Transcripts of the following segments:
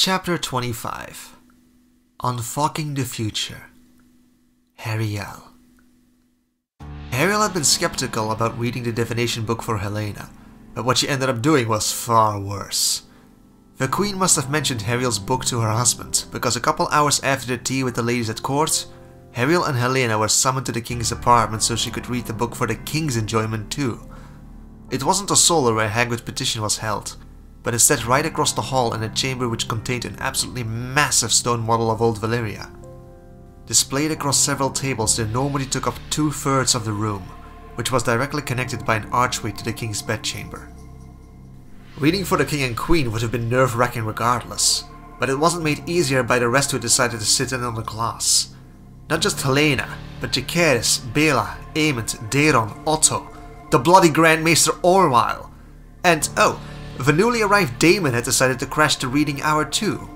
Chapter 25 Unfucking the Future. Ariel. Ariel had been skeptical about reading the divination book for Helena, but what she ended up doing was far worse. The queen must have mentioned Ariel's book to her husband, because a couple hours after the tea with the ladies at court, Ariel and Helena were summoned to the king's apartment so she could read the book for the king's enjoyment too. It wasn't a solar where Hagrid's petition was held, but instead right across the hall in a chamber which contained an absolutely massive stone model of old Valyria. Displayed across several tables, they normally took up 2/3 of the room, which was directly connected by an archway to the king's bedchamber. Reading for the king and queen would have been nerve-wracking regardless, but it wasn't made easier by the rest who decided to sit in on the class. Not just Helena, but Jacaerys, Bela, Aemond, Daeron, Otto, the bloody Grand Maester Orwyle, and the newly arrived Daemon had decided to crash the reading hour too.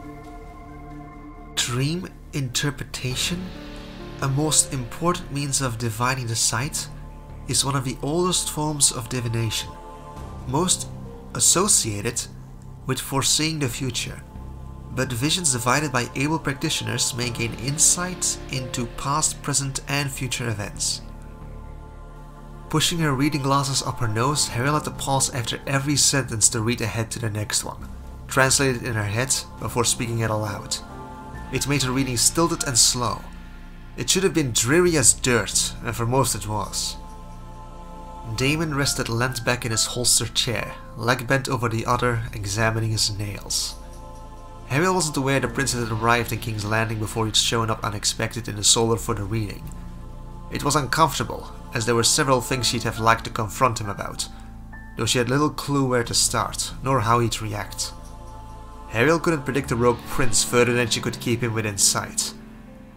Dream interpretation, a most important means of divining the sight, is one of the oldest forms of divination, most associated with foreseeing the future, but visions divided by able practitioners may gain insight into past, present and future events. Pushing her reading glasses up her nose, Ariel had to pause after every sentence to read ahead to the next one, translate it in her head before speaking it aloud. It made her reading stilted and slow. It should have been dreary as dirt, and for most it was. Daemon rested leant back in his holstered chair, leg bent over the other, examining his nails. Ariel wasn't aware the prince had arrived in King's Landing before he'd shown up unexpected in the solar for the reading. It was uncomfortable, as there were several things she'd have liked to confront him about, though she had little clue where to start, nor how he'd react. Ariel couldn't predict the rogue prince further than she could keep him within sight.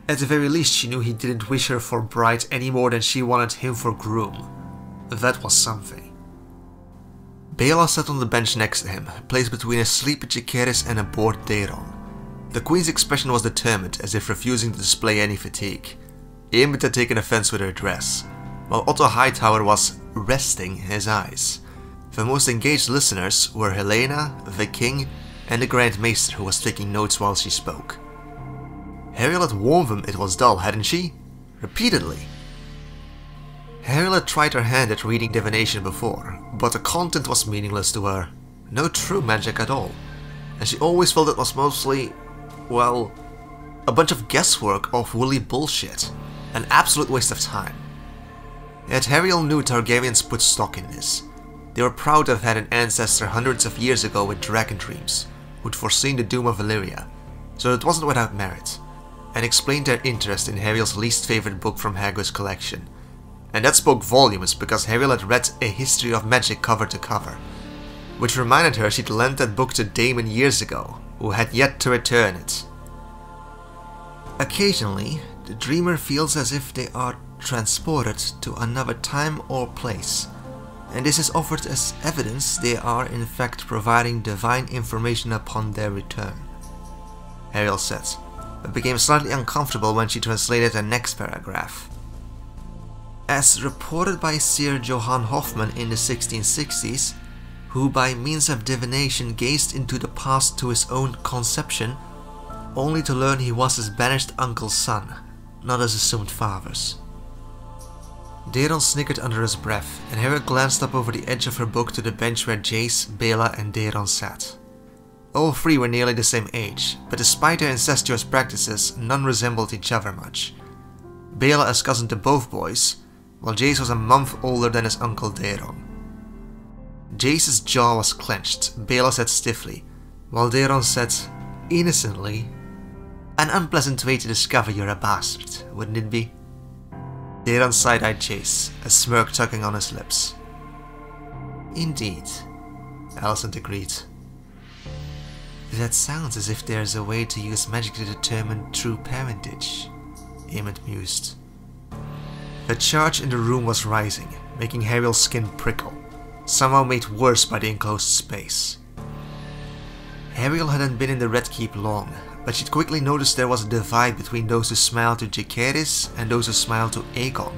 At the very least, she knew he didn't wish her for bride any more than she wanted him for groom. That was something. Bela sat on the bench next to him, placed between a sleepy Jacaerys and a bored Daeron. The queen's expression was determined, as if refusing to display any fatigue. Aemond had taken offense with her dress, while Otto Hightower was resting his eyes. The most engaged listeners were Helena, the king, and the Grand Maester, who was taking notes while she spoke. Ariel had warned them it was dull, hadn't she? Repeatedly. Ariel had tried her hand at reading divination before, but the content was meaningless to her. No true magic at all. And she always felt it was mostly, well, a bunch of guesswork of woolly bullshit. An absolute waste of time. Yet Ariel knew Targaryens put stock in this. They were proud to have had an ancestor hundreds of years ago with dragon dreams, who'd foreseen the doom of Valyria, so it wasn't without merit, and explained their interest in Ariel's least favorite book from Hagrid's collection. And that spoke volumes because Ariel had read A History of Magic cover to cover, which reminded her she'd lent that book to Daemon years ago, who had yet to return it. Occasionally, the dreamer feels as if they are transported to another time or place, and this is offered as evidence they are in fact providing divine information upon their return, Ariel said, but became slightly uncomfortable when she translated the next paragraph. As reported by Sir Johann Hoffmann in the 1660s, who by means of divination gazed into the past to his own conception, only to learn he was his banished uncle's son, not his assumed father's. Daeron snickered under his breath, and Ariel glanced up over the edge of her book to the bench where Jace, Bela and Daeron sat. All three were nearly the same age, but despite their incestuous practices, none resembled each other much. Bela as cousin to both boys, while Jace was a month older than his uncle Daeron. Jace's jaw was clenched, Bela said stiffly, while Daeron said, innocently, "An unpleasant way to discover you're a bastard, wouldn't it be?" Daeron side-eyed Jace, a smirk tugging on his lips. "Indeed," Alicent agreed. "That sounds as if there's a way to use magic to determine true parentage," Aemond mused. The charge in the room was rising, making Ariel's skin prickle, somehow made worse by the enclosed space. Ariel hadn't been in the Red Keep long, but she'd quickly noticed there was a divide between those who smiled to Jacaerys and those who smiled to Aegon.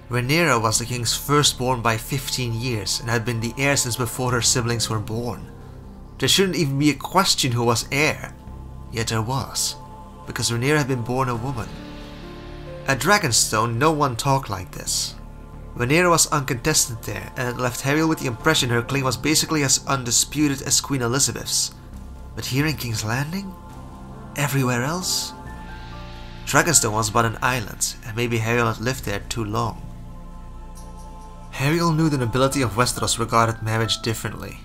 Rhaenyra was the king's firstborn by 15 years and had been the heir since before her siblings were born. There shouldn't even be a question who was heir. Yet there was, because Rhaenyra had been born a woman. At Dragonstone, no one talked like this. Rhaenyra was uncontested there, and it left Hariel with the impression her claim was basically as undisputed as Queen Elizabeth's. But here in King's Landing? Everywhere else? Dragonstone was but an island, and maybe Hariel had lived there too long. Hariel knew the nobility of Westeros regarded marriage differently.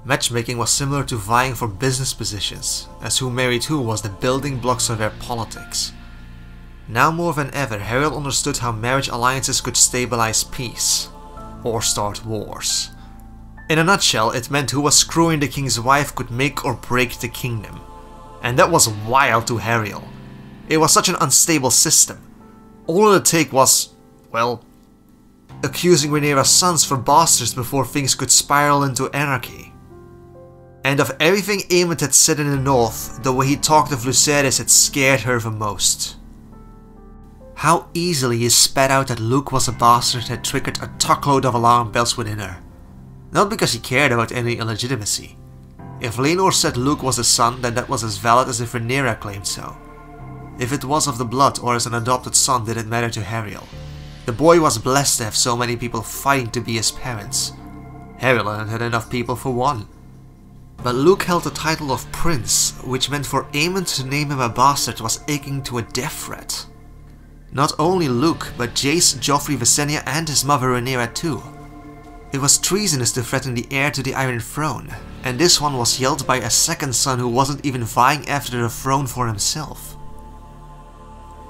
Matchmaking was similar to vying for business positions, as who married who was the building blocks of their politics. Now more than ever, Hariel understood how marriage alliances could stabilize peace, or start wars. In a nutshell, it meant who was screwing the king's wife could make or break the kingdom. And that was wild to Hariel. It was such an unstable system. All it would take was, well, accusing Rhaenyra's sons for bastards before things could spiral into anarchy. And of everything Aemond had said in the north, the way he talked of Lucerys had scared her the most. How easily he spat out that Luke was a bastard had triggered a truckload of alarm bells within her. Not because he cared about any illegitimacy. If Laenor said Luke was a son, then that was as valid as if Rhaenyra claimed so. If it was of the blood or as an adopted son didn't matter to Hariel. The boy was blessed to have so many people fighting to be his parents. Hariel had had enough people for one. But Luke held the title of Prince, which meant for Aemond to name him a bastard was akin to a death threat. Not only Luke, but Jace, Joffrey, Visenya and his mother Rhaenyra too. It was treasonous to threaten the heir to the Iron Throne, and this one was yelled by a second son who wasn't even vying after the throne for himself.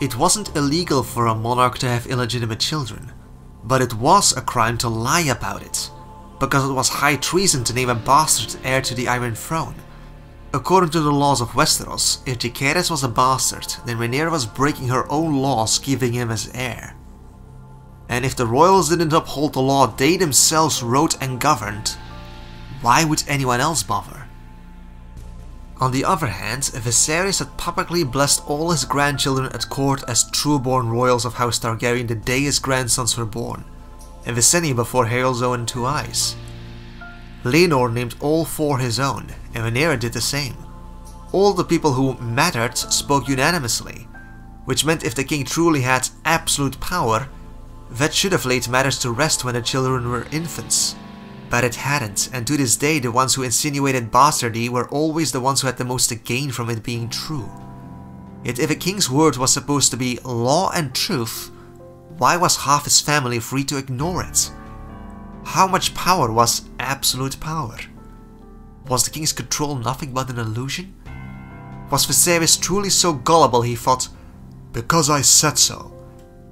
It wasn't illegal for a monarch to have illegitimate children, but it was a crime to lie about it, because it was high treason to name a bastard heir to the Iron Throne. According to the laws of Westeros, if Jacaerys was a bastard, then Rhaenyra was breaking her own laws giving him as heir. And if the royals didn't uphold the law they themselves wrote and governed, why would anyone else bother? On the other hand, Viserys had publicly blessed all his grandchildren at court as true-born royals of House Targaryen the day his grandsons were born, and Visenya before Harol's own 2 eyes. Laenor named all 4 his own, and Rhaenyra did the same. All the people who mattered spoke unanimously, which meant if the king truly had absolute power, that should have laid matters to rest when the children were infants. But it hadn't, and to this day the ones who insinuated bastardy were always the ones who had the most to gain from it being true. Yet if a king's word was supposed to be law and truth, why was half his family free to ignore it? How much power was absolute power? Was the king's control nothing but an illusion? Was Viserys truly so gullible he thought, "Because I said so,"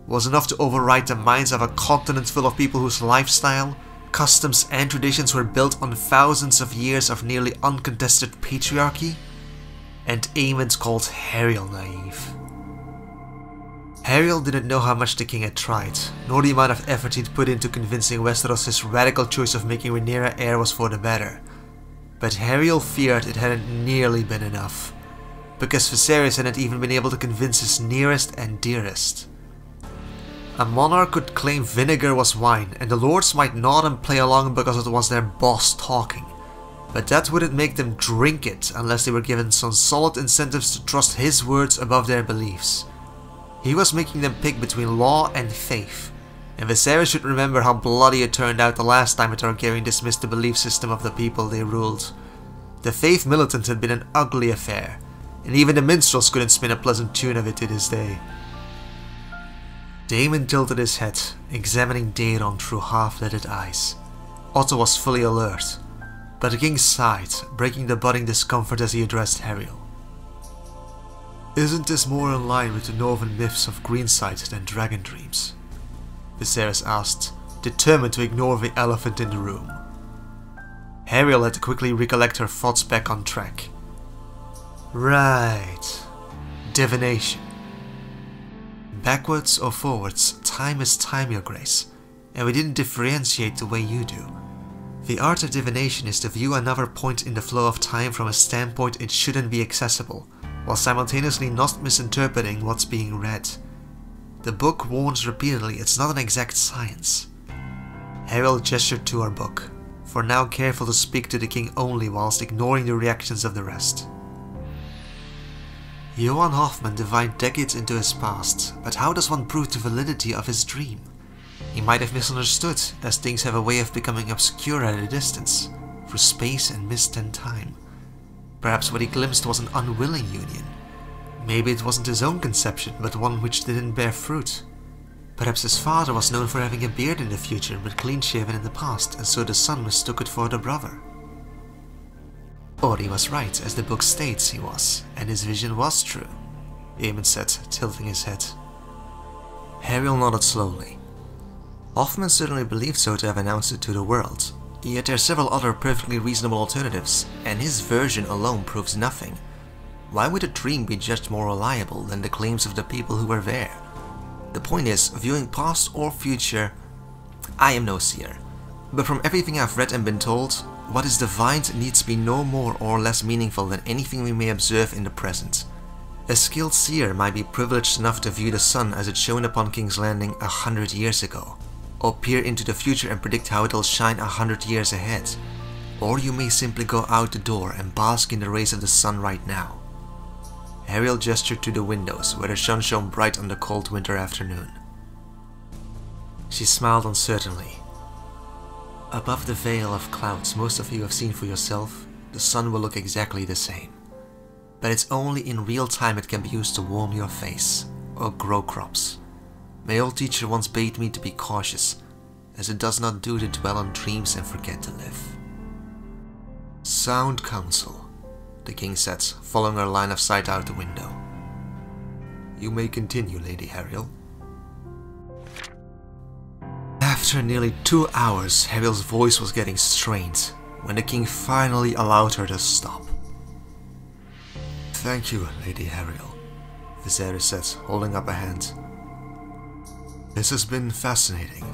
was enough to override the minds of a continent full of people whose lifestyle, customs and traditions were built on thousands of years of nearly uncontested patriarchy? And Aemond called Hariel naive. Hariel didn't know how much the king had tried, nor the amount of effort he'd put into convincing Westeros his radical choice of making Rhaenyra heir was for the better. But Hariel feared it hadn't nearly been enough, because Viserys hadn't even been able to convince his nearest and dearest. A monarch could claim vinegar was wine, and the lords might nod and play along because it was their boss talking, but that wouldn't make them drink it unless they were given some solid incentives to trust his words above their beliefs. He was making them pick between law and faith, and Viserys should remember how bloody it turned out the last time a Targaryen dismissed the belief system of the people they ruled. The faith militant had been an ugly affair, and even the minstrels couldn't spin a pleasant tune of it to this day. Daemon tilted his head, examining Daeron through half-lidded eyes. Otto was fully alert, but the king sighed, breaking the budding discomfort as he addressed Hariel. "Isn't this more in line with the northern myths of Greenside than dragon dreams?" Viserys asked, determined to ignore the elephant in the room. Hariel had to quickly recollect her thoughts back on track. Right. Divination. Backwards or forwards, time is time, your grace, and we didn't differentiate the way you do. The art of divination is to view another point in the flow of time from a standpoint it shouldn't be accessible, while simultaneously not misinterpreting what's being read. The book warns repeatedly it's not an exact science. Hariel gestured to her book. for now careful to speak to the king only whilst ignoring the reactions of the rest. Johann Hoffmann divined decades into his past, but how does one prove the validity of his dream? He might have misunderstood, as things have a way of becoming obscure at a distance, through space and mist and time. Perhaps what he glimpsed was an unwilling union. Maybe it wasn't his own conception, but one which didn't bear fruit. Perhaps his father was known for having a beard in the future, but clean-shaven in the past, and so the son mistook it for the brother. Or he was right, as the book states he was, and his vision was true, Eamon said, tilting his head. Ariel nodded slowly. Hoffmann certainly believed so to have announced it to the world, yet there are several other perfectly reasonable alternatives, and his version alone proves nothing. Why would a dream be judged more reliable than the claims of the people who were there? The point is, viewing past or future, I am no seer, but from everything I've read and been told, what is divined needs to be no more or less meaningful than anything we may observe in the present. A skilled seer might be privileged enough to view the sun as it shone upon King's Landing 100 years ago, or peer into the future and predict how it'll shine 100 years ahead. Or you may simply go out the door and bask in the rays of the sun right now. Ariel gestured to the windows, where the sun shone bright on the cold winter afternoon. She smiled uncertainly. Above the veil of clouds most of you have seen for yourself, the sun will look exactly the same. But it's only in real time it can be used to warm your face, or grow crops. My old teacher once bade me to be cautious, as it does not do to dwell on dreams and forget to live. Sound counsel, the king said, following her line of sight out the window. You may continue, Lady Ariel. After nearly 2 hours, Ariel's voice was getting strained, when the king finally allowed her to stop. Thank you, Lady Ariel, Viserys said, holding up a hand. This has been fascinating.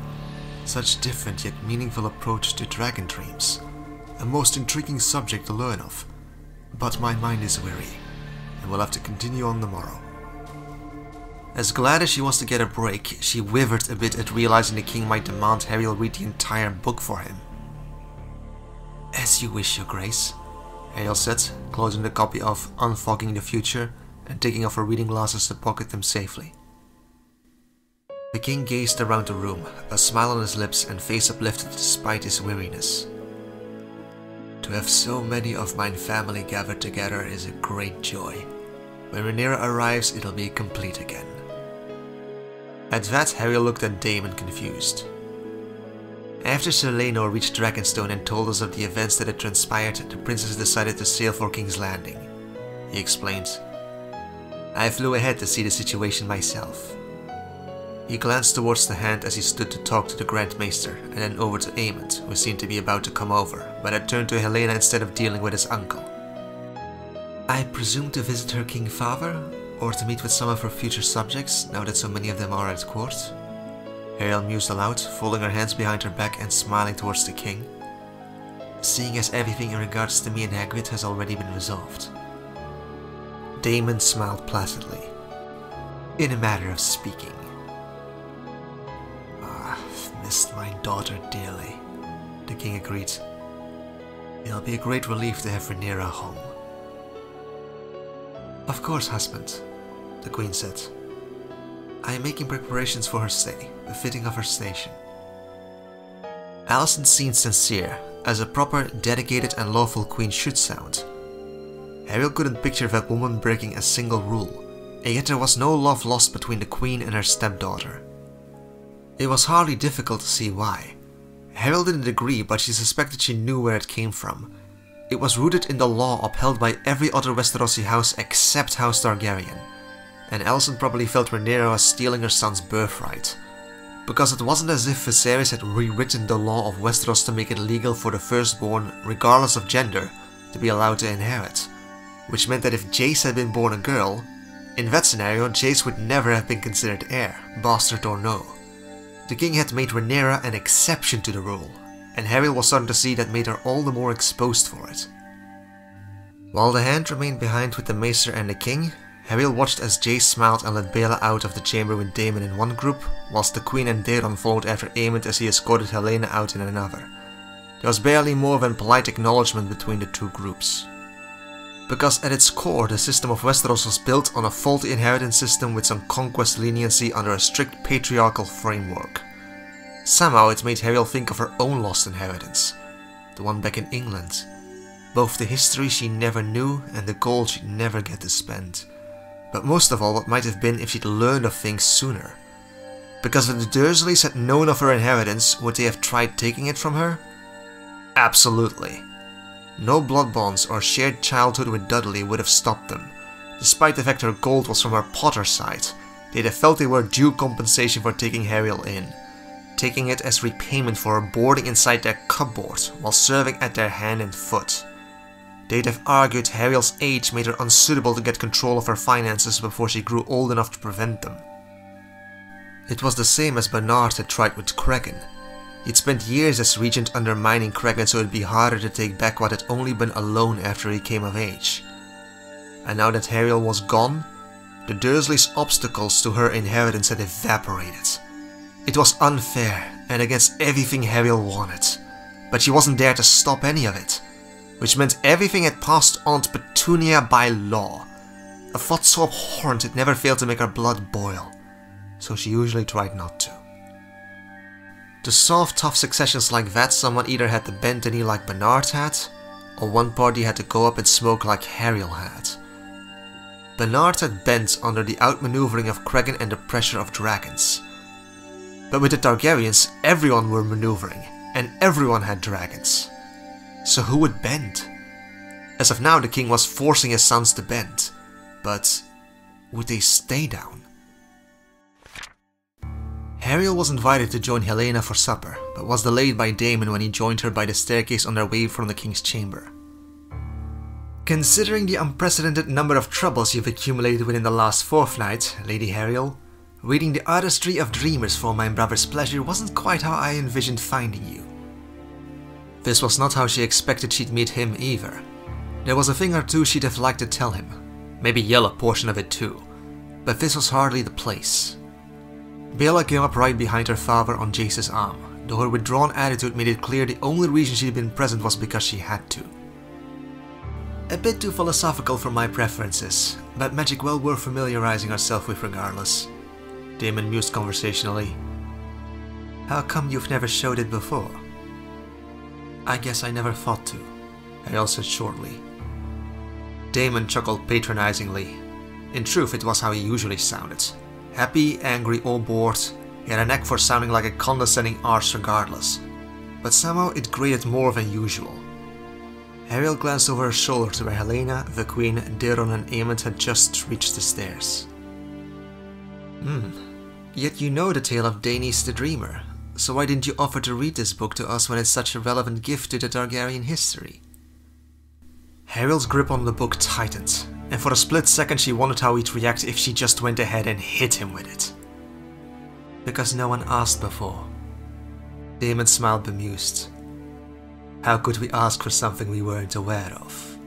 Such different yet meaningful approach to dragon dreams. A most intriguing subject to learn of. But my mind is weary, and will have to continue on the morrow. As glad as she was to get a break, she withered a bit at realizing the king might demand Ariel read the entire book for him. As you wish, Your Grace, Ariel said, closing the copy of Unfogging the Future and taking off her reading glasses to pocket them safely. The king gazed around the room, a smile on his lips and face uplifted despite his weariness. To have so many of mine family gathered together is a great joy. When Rhaenyra arrives, it'll be complete again. At that, Ariel looked at Daemon confused. After Sir Laenor reached Dragonstone and told us of the events that had transpired, the princess decided to sail for King's Landing. He explained. I flew ahead to see the situation myself. He glanced towards the hand as he stood to talk to the Grand Maester, and then over to Aemond, who seemed to be about to come over, but had turned to Helaena instead of dealing with his uncle. I presume to visit her king father, or to meet with some of her future subjects, now that so many of them are at court? Ariel mused aloud, folding her hands behind her back and smiling towards the king. Seeing as everything in regards to me and Hagrid has already been resolved. Daemon smiled placidly. In a matter of speaking. I've missed my daughter dearly, the king agreed. It'll be a great relief to have Rhaenyra home. Of course, husband, the queen said. I am making preparations for her stay, befitting of her station. Alicent seemed sincere, as a proper, dedicated and lawful queen should sound. Ariel couldn't picture that woman breaking a single rule, and yet there was no love lost between the queen and her stepdaughter. It was hardly difficult to see why. Ariel didn't agree, but she suspected she knew where it came from. It was rooted in the law upheld by every other Westerosi house except House Targaryen, and Alicent probably felt Rhaenyra was stealing her son's birthright. Because it wasn't as if Viserys had rewritten the law of Westeros to make it legal for the firstborn, regardless of gender, to be allowed to inherit. Which meant that if Jace had been born a girl, in that scenario Jace would never have been considered heir, bastard or no. The king had made Rhaenyra an exception to the rule, and Ariel was starting to see that made her all the more exposed for it. While the hand remained behind with the maester and the king, Ariel watched as Jace smiled and let Baela out of the chamber with Daemon in one group, whilst the queen and Daeron followed after Aemond as he escorted Helaena out in another. There was barely more than polite acknowledgement between the two groups. Because at its core, the system of Westeros was built on a faulty inheritance system with some conquest leniency under a strict patriarchal framework. Somehow it made Ariel think of her own lost inheritance, the one back in England. Both the history she never knew and the gold she'd never get to spend. But most of all, what might have been if she'd learned of things sooner. Because if the Dursleys had known of her inheritance, would they have tried taking it from her? Absolutely. No blood bonds or shared childhood with Dudley would have stopped them. Despite the fact her gold was from her Potter side, they'd have felt they were due compensation for taking Ariel in, taking it as repayment for her boarding inside their cupboard while serving at their hand and foot. They'd have argued Ariel's age made her unsuitable to get control of her finances before she grew old enough to prevent them. It was the same as Bernard had tried with Cregan. He'd spent years as regent undermining Cregan so it'd be harder to take back what had only been a loan after he came of age. And now that Ariel was gone, the Dursleys' obstacles to her inheritance had evaporated. It was unfair and against everything Ariel wanted, but she wasn't there to stop any of it, which meant everything had passed on to Petunia by law, a thought so abhorrent it never failed to make her blood boil, so she usually tried not to. To solve tough successions like that, someone either had to bend the knee like Bernard had, or one party had to go up in smoke like Ariel had. Bernard had bent under the outmaneuvering of Cregan and the pressure of dragons. But with the Targaryens, everyone were maneuvering, and everyone had dragons. So who would bend? As of now, the king was forcing his sons to bend, but would they stay down? Ariel was invited to join Helena for supper, but was delayed by Daemon when he joined her by the staircase on their way from the king's chamber. Considering the unprecedented number of troubles you've accumulated within the last fortnight, Lady Ariel, reading the Artistry of Dreamers for my brother's pleasure wasn't quite how I envisioned finding you. This was not how she expected she'd meet him either. There was a thing or two she'd have liked to tell him, maybe yell a portion of it too, but this was hardly the place. Bella came up right behind her father on Jace's arm, though her withdrawn attitude made it clear the only reason she'd been present was because she had to. A bit too philosophical for my preferences, but magic well worth familiarizing herself with regardless. Daemon mused conversationally. How come you've never showed it before? I guess I never thought to, Ariel said shortly. Daemon chuckled patronizingly. In truth, it was how he usually sounded. Happy, angry, or bored, he had a knack for sounding like a condescending arse regardless, but somehow it grated more than usual. Ariel glanced over her shoulder to where Helena, the Queen, Daeron and Aemond had just reached the stairs. Yet you know the tale of Daenys the Dreamer, so why didn't you offer to read this book to us when it's such a relevant gift to the Targaryen history? Ariel's grip on the book tightened, and for a split second she wondered how he'd react if she just went ahead and hit him with it. Because no one asked before. Daemon smiled bemused. How could we ask for something we weren't aware of?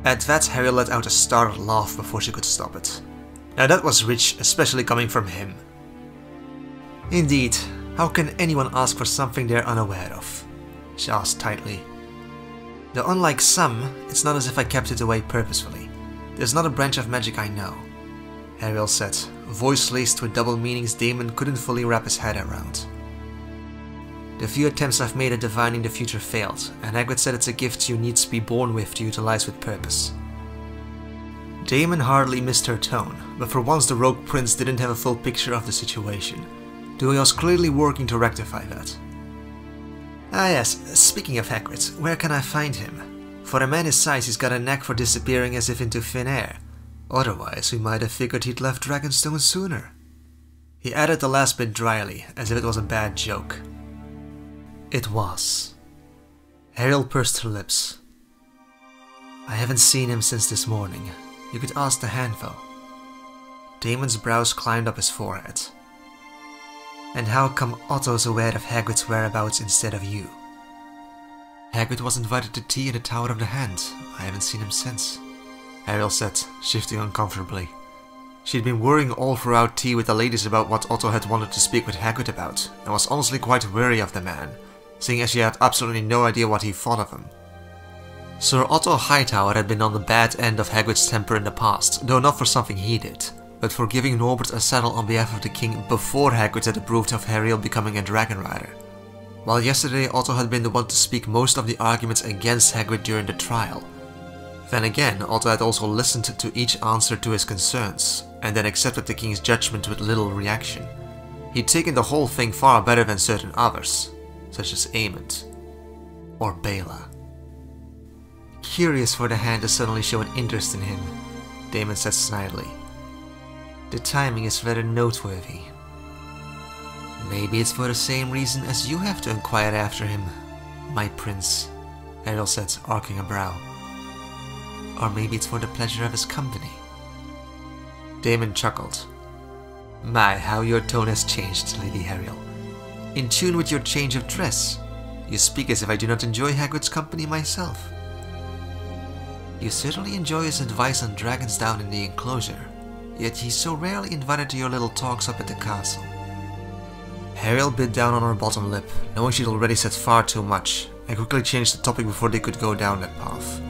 At that, Ariel let out a startled laugh before she could stop it. Now that was rich, especially coming from him. Indeed, how can anyone ask for something they're unaware of? She asked tightly. Though unlike some, it's not as if I kept it away purposefully. There's not a branch of magic I know, Ariel said, voice laced with double meanings Daemon couldn't fully wrap his head around. The few attempts I've made at divining the future failed, and Hagrid said it's a gift you need to be born with to utilize with purpose. Daemon hardly missed her tone, but for once the Rogue Prince didn't have a full picture of the situation, though he was clearly working to rectify that. Ah yes, speaking of Hagrid, where can I find him? For a man his size, he's got a knack for disappearing as if into thin air. Otherwise, we might have figured he'd left Dragonstone sooner. He added the last bit dryly, as if it was a bad joke. It was. Ariel pursed her lips. I haven't seen him since this morning. You could ask the handful. Daemon's brows climbed up his forehead. And how come Otto's aware of Hagrid's whereabouts instead of you? Hagrid was invited to tea in the Tower of the Hand. I haven't seen him since, Ariel said, shifting uncomfortably. She'd been worrying all throughout tea with the ladies about what Otto had wanted to speak with Hagrid about, and was honestly quite wary of the man, seeing as she had absolutely no idea what he thought of him. Sir Otto Hightower had been on the bad end of Hagrid's temper in the past, though not for something he did, but for giving Norbert a saddle on behalf of the king before Hagrid had approved of Ariel becoming a dragon rider. While yesterday Otto had been the one to speak most of the arguments against Hagrid during the trial. Then again, Otto had also listened to each answer to his concerns, and then accepted the king's judgment with little reaction. He'd taken the whole thing far better than certain others, such as Aemond or Bela. Curious for the hand to suddenly show an interest in him, Damon said snidely. The timing is rather noteworthy. Maybe it's for the same reason as you have to inquire after him, my prince, Ariel said, arcing a brow. Or maybe it's for the pleasure of his company. Damon chuckled. My, how your tone has changed, Lady Ariel. In tune with your change of dress. You speak as if I do not enjoy Hagrid's company myself. You certainly enjoy his advice on dragons down in the enclosure, yet he's so rarely invited to your little talks up at the castle. Ariel bit down on her bottom lip, knowing she'd already said far too much, and quickly changed the topic before they could go down that path.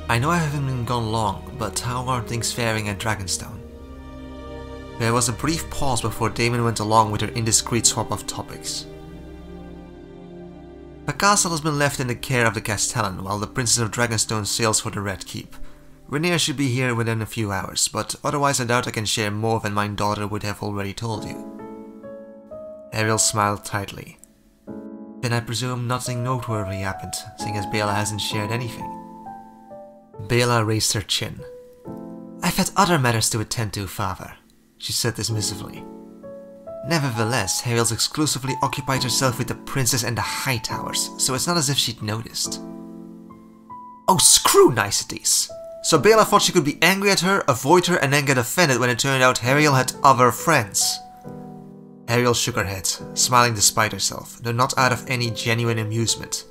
I know I haven't been gone long, but how are things faring at Dragonstone? There was a brief pause before Damon went along with her indiscreet swap of topics. The castle has been left in the care of the Castellan while the Princess of Dragonstone sails for the Red Keep. Rhaenyra should be here within a few hours, but otherwise I doubt I can share more than my daughter would have already told you. Ariel smiled tightly. Then I presume nothing noteworthy happened, seeing as Bela hasn't shared anything. Bela raised her chin. I've had other matters to attend to, father, she said dismissively. Nevertheless, Ariel's exclusively occupied herself with the princess and the Hightowers, so it's not as if she'd noticed. Oh, screw niceties! So Bela thought she could be angry at her, avoid her, and then get offended when it turned out Ariel had other friends. Ariel shook her head, smiling despite herself, though not out of any genuine amusement.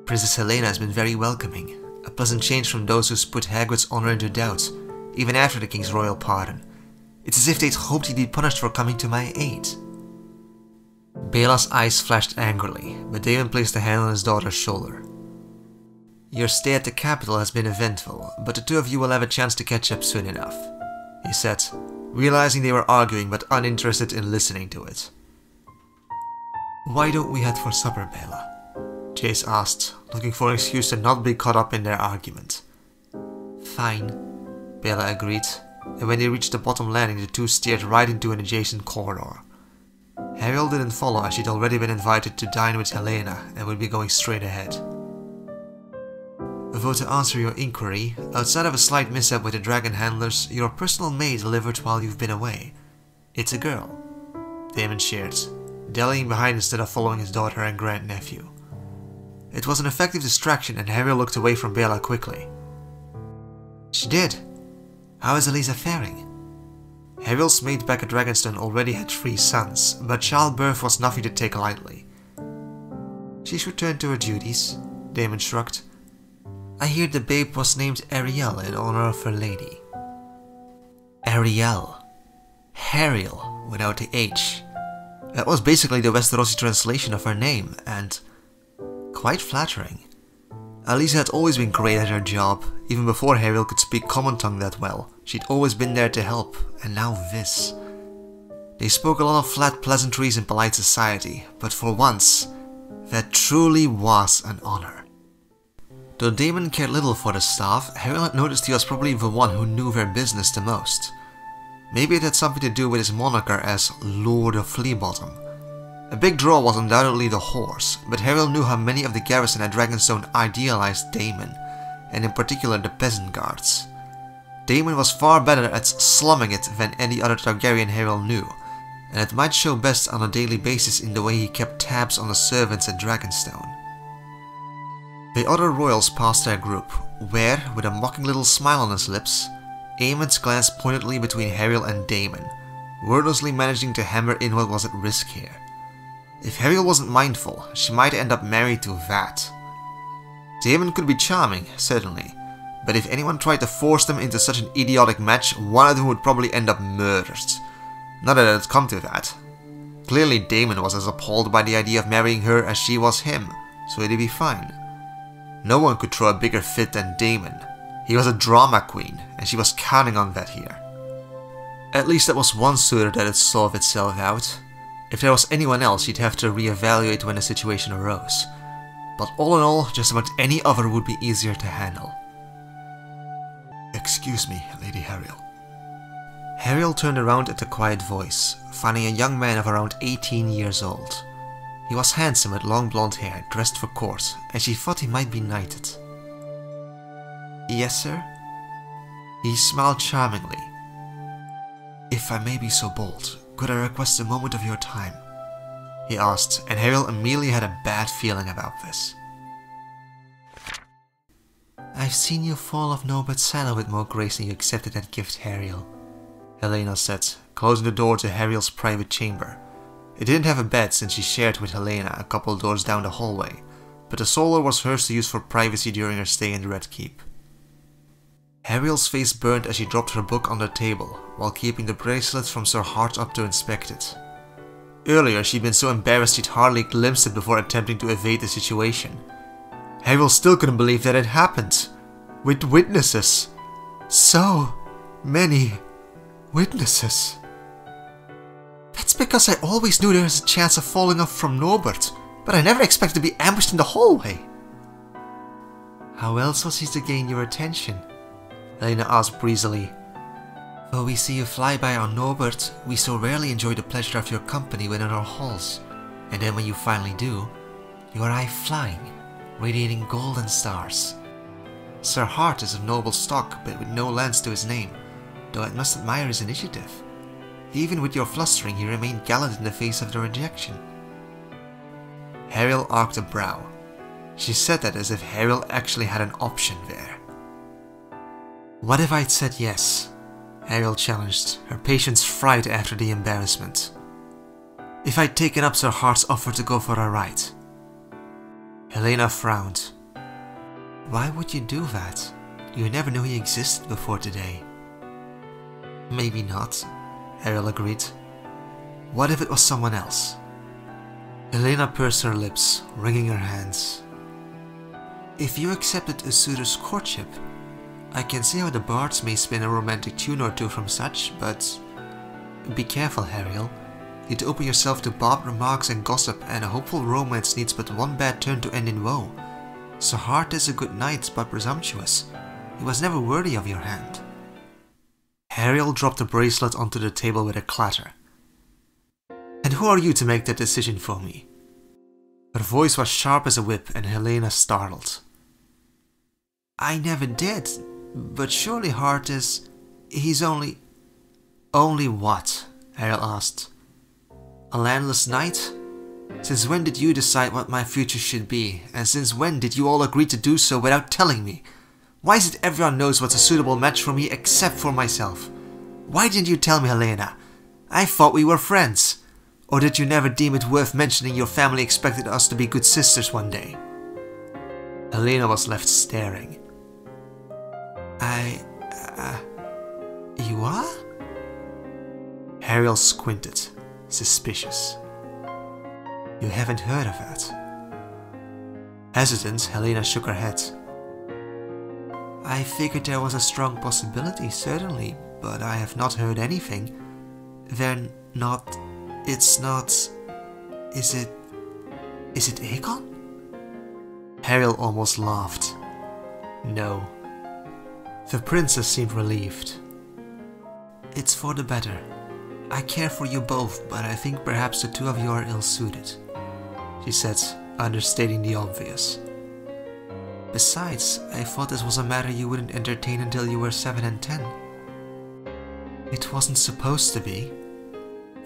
Princess Helena has been very welcoming, a pleasant change from those who's put Hagrid's honor into doubt, even after the king's royal pardon. It's as if they'd hoped he'd be punished for coming to my aid. Bela's eyes flashed angrily, but Damon placed a hand on his daughter's shoulder. Your stay at the capital has been eventful, but the two of you will have a chance to catch up soon enough, he said, realizing they were arguing but uninterested in listening to it. Why don't we head for supper, Bela? Chase asked, looking for an excuse to not be caught up in their argument. Fine, Bela agreed, and when they reached the bottom landing the two steered right into an adjacent corridor. Ariel didn't follow as she'd already been invited to dine with Helena and would be going straight ahead. Though to answer your inquiry, outside of a slight mishap with the dragon handlers, your personal maid delivered while you've been away. It's a girl, Damon shared, dallying behind instead of following his daughter and grandnephew. It was an effective distraction and Ariel looked away from Bela quickly. She did. How is Elisa faring? Ariel's maid back at Dragonstone already had 3 sons, but childbirth was nothing to take lightly. She's returned to her duties, Damon shrugged. I hear the babe was named Ariel in honor of her lady. Ariel. Ariel, without the H. That was basically the Westerosi translation of her name, and quite flattering. Elisa had always been great at her job, even before Ariel could speak Common Tongue that well. She'd always been there to help, and now this. They spoke a lot of flat pleasantries in polite society, but for once, that truly was an honor. Though Damon cared little for the staff, Ariel had noticed he was probably the one who knew their business the most. Maybe it had something to do with his moniker as Lord of Fleabottom. A big draw was undoubtedly the horse, but Ariel knew how many of the garrison at Dragonstone idealized Damon, and in particular the peasant guards. Damon was far better at slumming it than any other Targaryen Ariel knew, and it might show best on a daily basis in the way he kept tabs on the servants at Dragonstone. The other royals passed their group, where, with a mocking little smile on his lips, Aemond glanced pointedly between Ariel and Damon, wordlessly managing to hammer in what was at risk here. If Ariel wasn't mindful, she might end up married to that. Damon could be charming, certainly, but if anyone tried to force them into such an idiotic match, one of them would probably end up murdered. Not that it had come to that. Clearly Damon was as appalled by the idea of marrying her as she was him, so it'd be fine. No one could throw a bigger fit than Damon. He was a drama queen, and she was counting on that here. At least that was one suitor that'd solve itself out. If there was anyone else, she'd have to reevaluate when the situation arose. But all in all, just about any other would be easier to handle. Excuse me, Lady Hariel. Hariel turned around at the quiet voice, finding a young man of around 18 years old. He was handsome with long blonde hair, dressed for court, and she thought he might be knighted. Yes, sir? He smiled charmingly. If I may be so bold, could I request a moment of your time? He asked, and Hariel immediately had a bad feeling about this. I've seen you fall off Norbert's saddle with more grace than you accepted that gift, Hariel, Helena said, closing the door to Hariel's private chamber. It didn't have a bed since she shared with Helena a couple doors down the hallway, but the solar was hers to use for privacy during her stay in the Red Keep. Hariel's face burned as she dropped her book on the table, while keeping the bracelet from Sir Hart up to inspect it. Earlier she'd been so embarrassed she'd hardly glimpsed it before attempting to evade the situation. Hariel still couldn't believe that it happened. With witnesses. So many witnesses. That's because I always knew there was a chance of falling off from Norbert, but I never expected to be ambushed in the hallway. How else was he to gain your attention? Helena asked breezily. Though we see you fly by on Norbert, we so rarely enjoy the pleasure of your company within our halls. And then when you finally do, you arrive flying, radiating golden stars. Sir Hart is of noble stock, but with no lance to his name, though I must admire his initiative. Even with your flustering, he remained gallant in the face of the rejection. Hariel arched a brow. She said that as if Hariel actually had an option there. What if I'd said yes? Hariel challenged, her patience fried after the embarrassment. If I'd taken up Sir Hart's offer to go for a ride? Helena frowned. Why would you do that? You never knew he existed before today. Maybe not, Hariel agreed. What if it was someone else? Helena pursed her lips, wringing her hands. If you accepted a suitor's courtship, I can see how the bards may spin a romantic tune or two from such, but be careful, Hariel. You'd open yourself to barbed remarks and gossip, and a hopeful romance needs but one bad turn to end in woe. Sir Hart is a good knight, but presumptuous. He was never worthy of your hand. Hariel dropped the bracelet onto the table with a clatter. And who are you to make that decision for me? Her voice was sharp as a whip, and Helena startled. I never did, but surely Hart is... he's only... Only what? Hariel asked. A landless knight? Since when did you decide what my future should be, and since when did you all agree to do so without telling me? Why is it everyone knows what's a suitable match for me except for myself? Why didn't you tell me, Helena? I thought we were friends. Or did you never deem it worth mentioning your family expected us to be good sisters one day? Helena was left staring. You are? Hariel squinted, suspicious. You haven't heard of that? Hesitant, Helena shook her head. I figured there was a strong possibility, certainly, but I have not heard anything. They're not... It's not... Is it Aegon? Hariel almost laughed. No. The princess seemed relieved. It's for the better. I care for you both, but I think perhaps the two of you are ill-suited, she said, understating the obvious. Besides, I thought this was a matter you wouldn't entertain until you were 7 and 10. It wasn't supposed to be.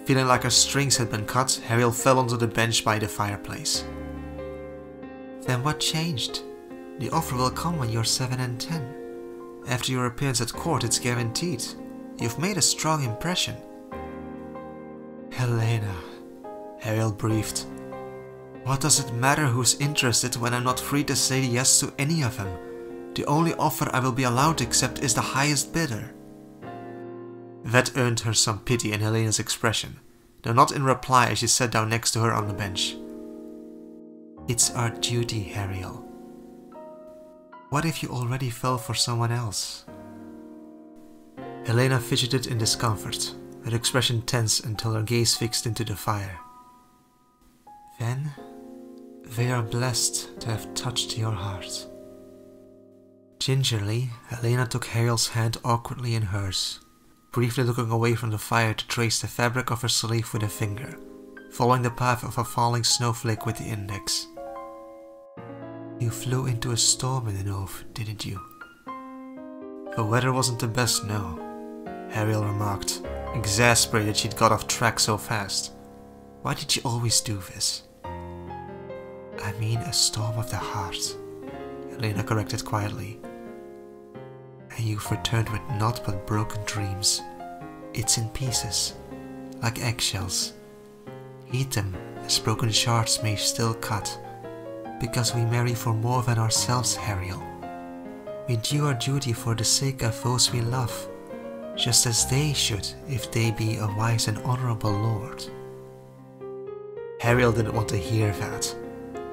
Feeling like her strings had been cut, Hariel fell onto the bench by the fireplace. Then what changed? The offer will come when you're 7 and 10. After your appearance at court, it's guaranteed. You've made a strong impression. Helena, Hariel breathed. What does it matter who's interested when I'm not free to say yes to any of them? The only offer I will be allowed to accept is the highest bidder. That earned her some pity in Helena's expression, though not in reply as she sat down next to her on the bench. "It's our duty, Ariel. What if you already fell for someone else?" Helena fidgeted in discomfort, her expression tense until her gaze fixed into the fire. "Then, we are blessed to have touched your heart." Gingerly, Helena took Ariel's hand awkwardly in hers, briefly looking away from the fire to trace the fabric of her sleeve with a finger, following the path of a falling snowflake with the index. "You flew into a storm in the north, didn't you?" "The weather wasn't the best, no," Ariel remarked, exasperated she'd got off track so fast. "Why did you always do this?" "I mean a storm of the heart," Helena corrected quietly. "And you've returned with naught but broken dreams. It's in pieces, like eggshells. Eat them, as broken shards may still cut, because we marry for more than ourselves, Ariel. We do our duty for the sake of those we love, just as they should if they be a wise and honorable lord." Ariel didn't want to hear that.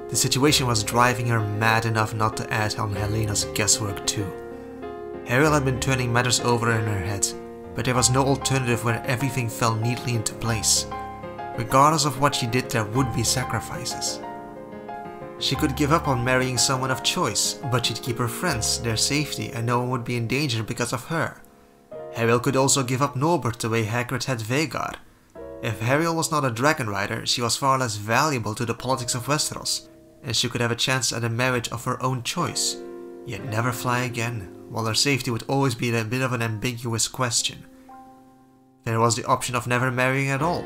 The situation was driving her mad enough not to add on Helena's guesswork too. Ariel had been turning matters over in her head, but there was no alternative where everything fell neatly into place. Regardless of what she did, there would be sacrifices. She could give up on marrying someone of choice, but she'd keep her friends, their safety, and no one would be in danger because of her. Ariel could also give up Norbert the way Hagrid had Vhagar. If Ariel was not a dragon rider, she was far less valuable to the politics of Westeros, and she could have a chance at a marriage of her own choice, yet never fly again, while her safety would always be a bit of an ambiguous question. There was the option of never marrying at all,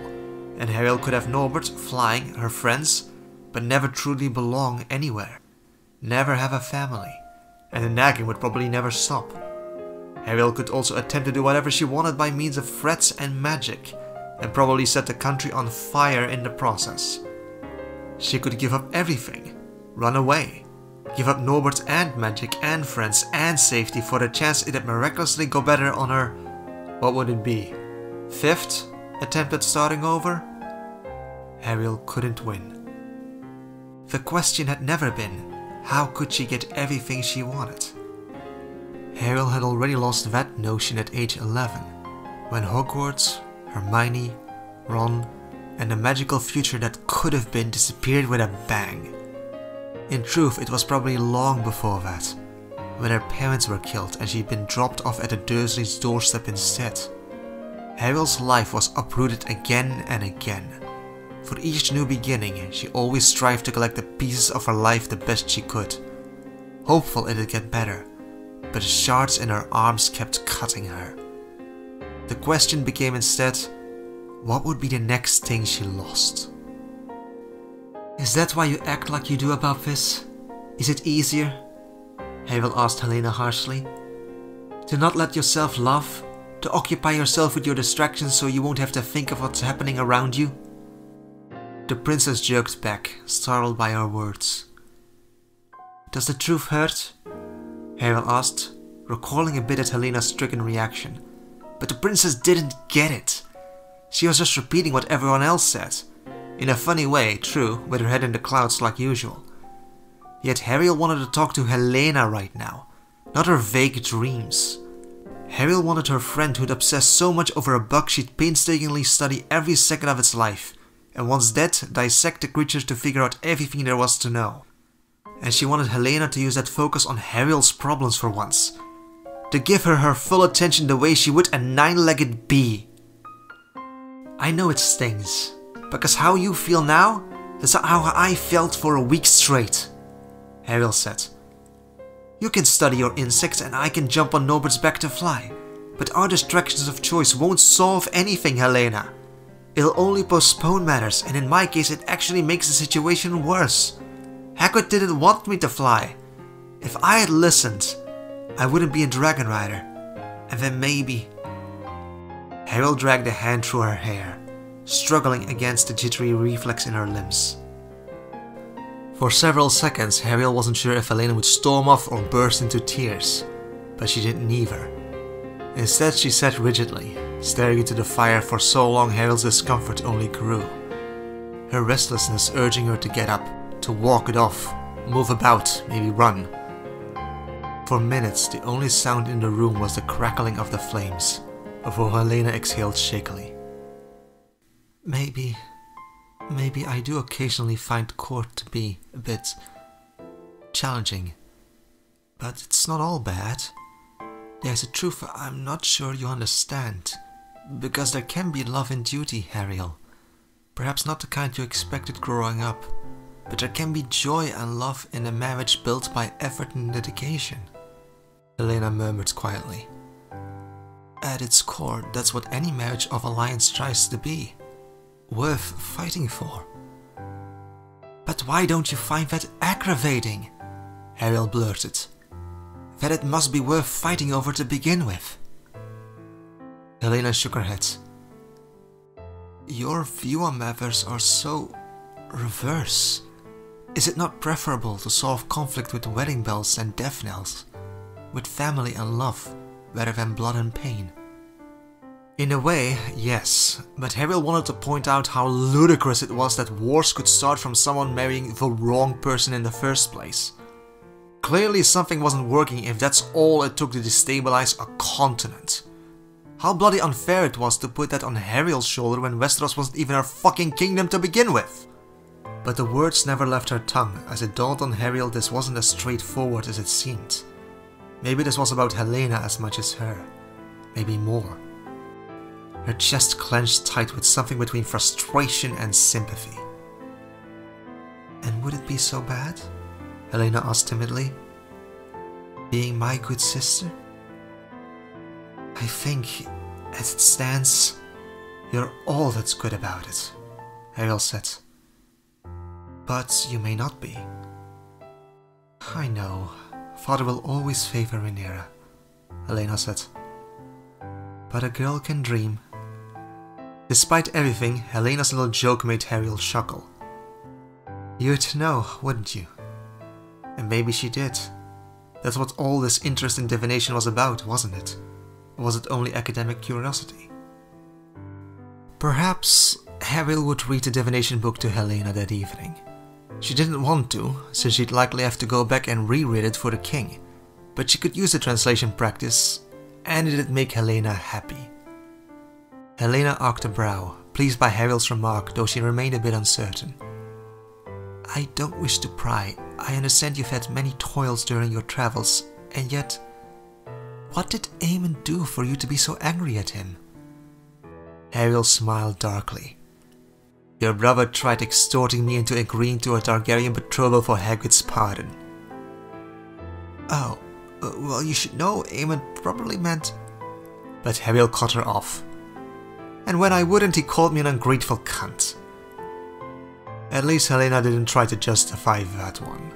and Ariel could have Norbert, flying, her friends, but never truly belong anywhere. Never have a family, and the nagging would probably never stop. Ariel could also attempt to do whatever she wanted by means of threats and magic, and probably set the country on fire in the process. She could give up everything, run away, give up Norbert and magic and friends and safety for the chance it'd miraculously go better on her, what would it be, 5th attempt at starting over? Ariel couldn't win. The question had never been, how could she get everything she wanted? Ariel had already lost that notion at age 11, when Hogwarts, Hermione, Ron, and the magical future that could have been disappeared with a bang. In truth, it was probably long before that, when her parents were killed and she'd been dropped off at the Dursleys' doorstep instead. Ariel's life was uprooted again and again. For each new beginning, she always strived to collect the pieces of her life the best she could, hopeful it'd get better, but the shards in her arms kept cutting her. The question became instead, what would be the next thing she lost? "Is that why you act like you do about this? Is it easier?" Ariel asked Helena harshly. "To not let yourself love? To occupy yourself with your distractions so you won't have to think of what's happening around you?" The princess jerked back, startled by her words. "Does the truth hurt?" Ariel asked, recoiling a bit at Helena's stricken reaction. But the princess didn't get it. She was just repeating what everyone else said. In a funny way, true, with her head in the clouds like usual. Yet Ariel wanted to talk to Helena right now, not her vague dreams. Ariel wanted her friend who'd obsessed so much over a bug she'd painstakingly study every second of its life, and once dead, dissect the creatures to figure out everything there was to know. And she wanted Helena to use that focus on Ariel's problems for once. To give her her full attention the way she would a 9-legged bee. "I know it stings, because how you feel now, that's how I felt for a week straight," Ariel said. "You can study your insects and I can jump on Norbert's back to fly, but our distractions of choice won't solve anything, Helena. It'll only postpone matters, and in my case it actually makes the situation worse. Hagrid didn't want me to fly. If I had listened, I wouldn't be a dragon rider, and then maybe..." Ariel dragged a hand through her hair, struggling against the jittery reflex in her limbs. For several seconds, Ariel wasn't sure if Helena would storm off or burst into tears, but she did neither. Instead, she said rigidly, Staring into the fire for so long, Harold's discomfort only grew. Her restlessness urging her to get up, to walk it off, move about, maybe run. For minutes, the only sound in the room was the crackling of the flames, before Helena exhaled shakily. Maybe I do occasionally find court to be a bit challenging, but it's not all bad. There's a truth I'm not sure you understand, because there can be love in duty, Hariel. Perhaps not the kind you expected growing up, but there can be joy and love in a marriage built by effort and dedication. Helena murmured quietly. At its core, that's what any marriage of alliance tries to be. Worth fighting for. But why don't you find that aggravating? Hariel blurted. That it must be worth fighting over to begin with. Helena shook her head. Your view on matters are so reverse. Is it not preferable to solve conflict with wedding bells and death knells? With family and love, rather than blood and pain? In a way, yes, but Hariel wanted to point out how ludicrous it was that wars could start from someone marrying the wrong person in the first place. Clearly something wasn't working if that's all it took to destabilize a continent. How bloody unfair it was to put that on Hariel's shoulder when Westeros wasn't even her fucking kingdom to begin with. But the words never left her tongue as it dawned on Hariel this wasn't as straightforward as it seemed. Maybe this was about Helena as much as her. Maybe more. Her chest clenched tight with something between frustration and sympathy. And would it be so bad? Helena asked timidly. Being my good sister? I think, as it stands, you're all that's good about it, Hariel said. But you may not be. I know. Father will always favor Rhaenyra, Helena said. But a girl can dream. Despite everything, Helena's little joke made Hariel chuckle. You'd know, wouldn't you? And maybe she did. That's what all this interest in divination was about, wasn't it? Or was it only academic curiosity? Perhaps Hariel would read the divination book to Helena that evening. She didn't want to, since she'd likely have to go back and reread it for the king, but she could use the translation practice, and it'd make Helena happy. Helena arched a brow, pleased by Hariel's remark, though she remained a bit uncertain. I don't wish to pry. I understand you've had many toils during your travels, and yet, what did Aemon do for you to be so angry at him? Hariel smiled darkly. Your brother tried extorting me into agreeing to a Targaryen betrothal for Hagrid's pardon. Oh, well you should know Aemon probably meant... But Hariel cut her off. And when I wouldn't, he called me an ungrateful cunt. At least Helena didn't try to justify that one.